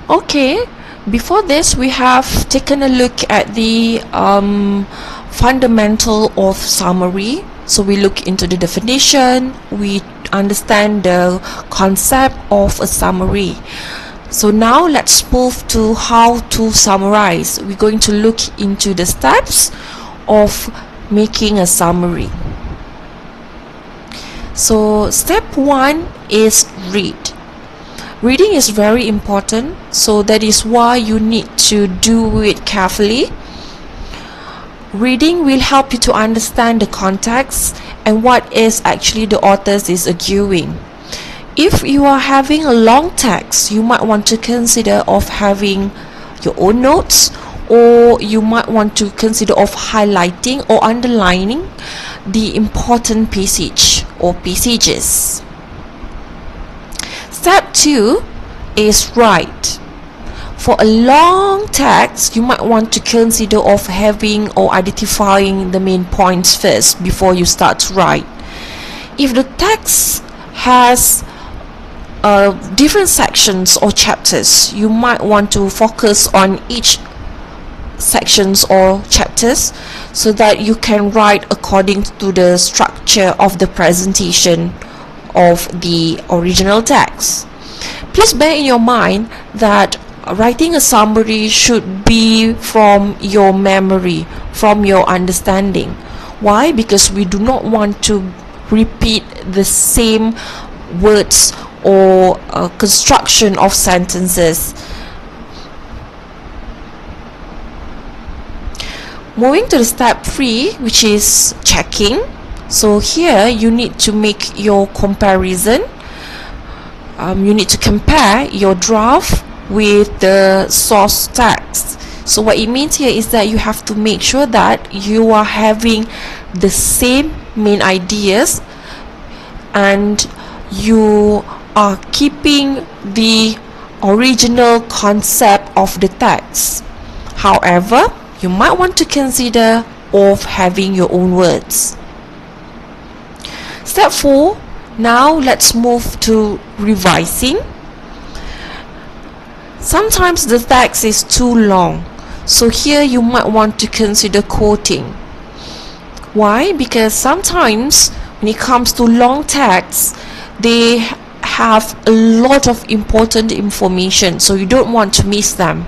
Okay, before this we have taken a look at the fundamental of summary. So we look into the definition, we understand the concept of a summary. So now let's move to how to summarize. We're going to look into the steps of making a summary. So step 1 is read. Reading is very important, so that is why you need to do it carefully. Reading will help you to understand the context and what is actually the author is arguing. If you are having a long text, you might want to consider of having your own notes, or you might want to consider of highlighting or underlining the important passage or passages. Step 2 is write. For a long text, you might want to consider of having or identifying the main points first before you start to write. If the text has different sections or chapters, you might want to focus on each sections or chapters so that you can write according to the structure of the presentation of the original text. Please bear in your mind that writing a summary should be from your memory, from your understanding. Why? Because we do not want to repeat the same words or construction of sentences. Moving to the step 3, which is checking. So here you need to make your comparison. You need to compare your draft with the source text. So what it means here is that you have to make sure that you are having the same main ideas and you are keeping the original concept of the text. However, you might want to consider of having your own words. Step 4. Now let's move to revising. Sometimes the text is too long, so here you might want to consider quoting. Why? Because sometimes when it comes to long texts, they have a lot of important information, so you don't want to miss them,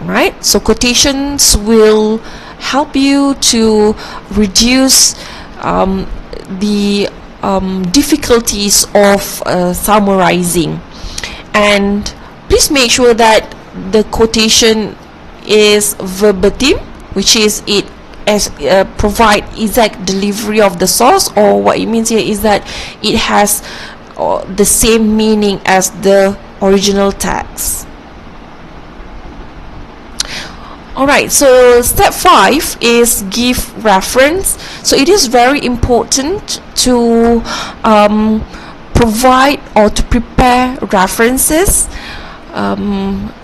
right? So quotations will help you to reduce the difficulties of summarizing. And please make sure that the quotation is verbatim, which is it as provide exact delivery of the source, or what it means here is that it has the same meaning as the original text. Alright, so step 5 is give reference. So it is very important to provide or to prepare references,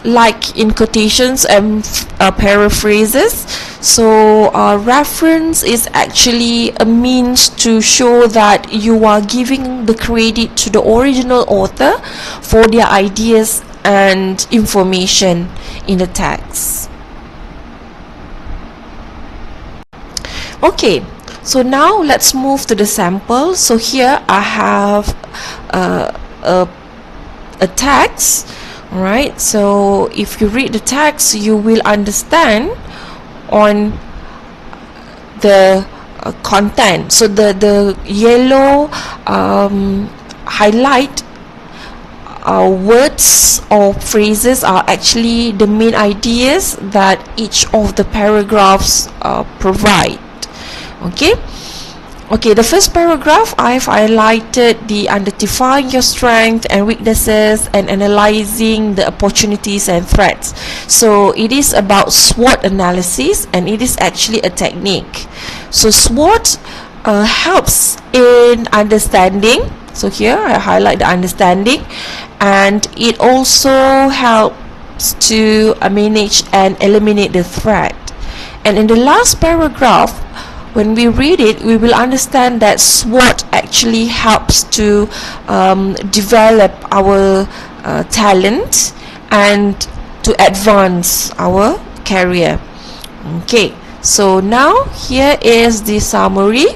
like in quotations and paraphrases. So reference is actually a means to show that you are giving the credit to the original author for their ideas and information in the text. Okay, so now let's move to the sample. So here I have a text. Alright, so if you read the text, you will understand on the content. So the yellow highlight words or phrases are actually the main ideas that each of the paragraphs provide. Okay, the first paragraph I've highlighted the identifying your strengths and weaknesses and analyzing the opportunities and threats. So it is about SWOT analysis, and it is actually a technique. So SWOT helps in understanding. So here I highlight the understanding, and it also helps to manage and eliminate the threat. And in the last paragraph, when we read it, we will understand that SWOT actually helps to develop our talent and to advance our career. Okay, so now here is the summary.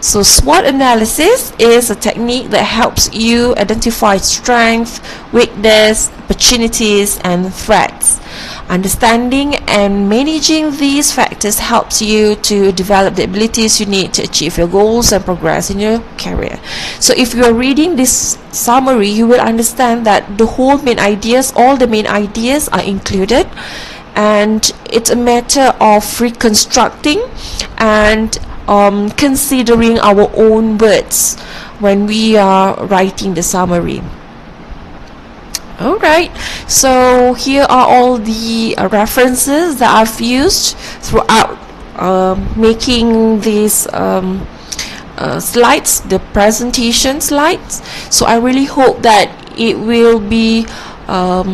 So SWOT analysis is a technique that helps you identify strength, weakness, opportunities, and threats. Understanding and managing these factors helps you to develop the abilities you need to achieve your goals and progress in your career. So if you are reading this summary, you will understand that the whole main ideas, all the main ideas are included, and it's a matter of reconstructing and considering our own words when we are writing the summary. Alright, so here are all the references that I've used throughout making these slides, the presentation slides. So I really hope that it will be a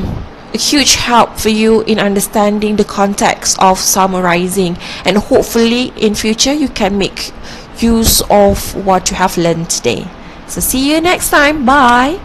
huge help for you in understanding the context of summarizing, and hopefully in future you can make use of what you have learned today. So see you next time. Bye.